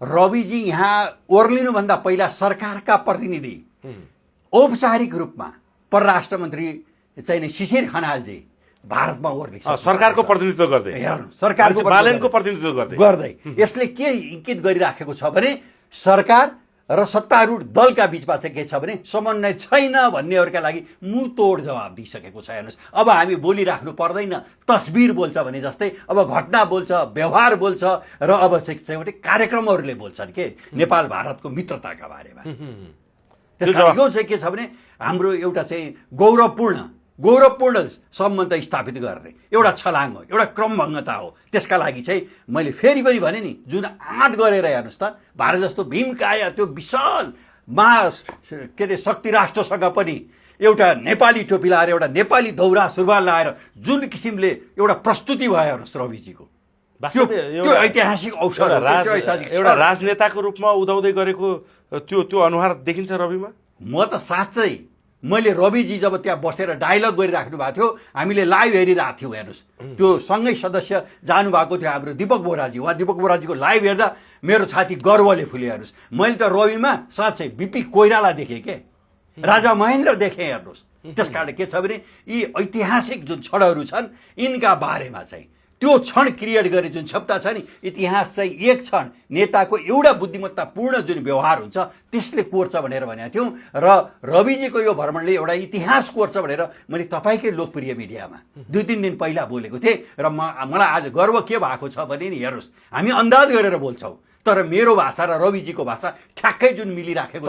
रविजी यहाँ ओर्लिनुभन्दा पहिला सरकारका प्रतिनिधि औपचारिक रूपमा परराष्ट्र मन्त्री चाहिँ नि शिशिर खनालजी भारतमा ओर्लिन्छ सरकारको प्रतिनिधित्व गर्दै हेर्नु सरकारको बालनको प्रतिनिधित्व गर्दै यसले के इङ्गित गरिराखेको छ भने सरकार र सत्तारूढ दलका बिचमा चाहिँ के छ भने समन्वय छैन भन्नेहरूका लागि मुतोड जवाब दिइसकेको छ। हेर्नुहोस् अब हामी बोलिराख्नु पर्दैन, तस्बिर बोल्छ भने जस्तै अब घटना बोल्छ, व्यवहार बोल्छ र अब चाहिँ कार्यक्रमहरूले बोल्छन् के नेपाल भारतको मित्रताका बारेमा। त्यसकारण यो चाहिँ के छ भने हाम्रो एउटा चाहिँ गौरवपूर्ण सम्बन्ध स्थापित गर्ने एउटा छलाङ हो, एउटा क्रमभङ्गता हो। त्यसका लागि चाहिँ मैले फेरि पनि भने नि, जुन आँट गरेर हेर्नुहोस् त भारत जस्तो भीमकाय त्यो विशाल के अरे शक्ति राष्ट्रसँग पनि एउटा नेपाली टोपी लाएर एउटा नेपाली दौरा सुरुवाल लाएर जुन किसिमले एउटा प्रस्तुति भयो हेर्नुहोस् रविजीको, त्यो ऐतिहासिक अवसर, एउटा राजनेताको रूपमा उदाउँदै गरेको त्यो अनुहार देखिन्छ रविमा। म त साँच्चै मैले रविजी जब त्यहाँ बसेर डायलग गरिराख्नु भएको थियो, हामीले लाइभ हेरिरहेको थियौँ। हेर्नुहोस् त्यो सँगै सदस्य जानुभएको थियो हाम्रो दिपक बोहराजी, उहाँ दिपक बोहराजीको लाइभ हेर्दा मेरो छाती गर्वले फुल्यो। हेर्नुहोस् मैले त रविमा साँच्चै बिपी कोइराला देखेँ के राजा महेन्द्र देखेँ। हेर्नुहोस् त्यसकारण के छ भने यी ऐतिहासिक जुन क्षणहरू छन् यिनका बारेमा चाहिँ त्यो क्षण क्रिएट गरे जुन शब्द छ नि, इतिहास चाहिँ एक क्षण नेताको एउटा बुद्धिमत्तापूर्ण जुन व्यवहार हुन्छ त्यसले कोर्छ भनेर भनेको थियौँ। र रविजीको यो भ्रमणले एउटा इतिहास कोर्छ भनेर मैले तपाईँकै लोकप्रिय मिडियामा 2-3 दिन पहिला बोलेको थिएँ। र मलाई आज गर्व के भएको छ भने नि हेर्नुहोस्, हामी अन्दाज गरेर बोल्छौँ तर मेरो भाषा र रविजीको भाषा ठ्याक्कै जुन मिलिराखेको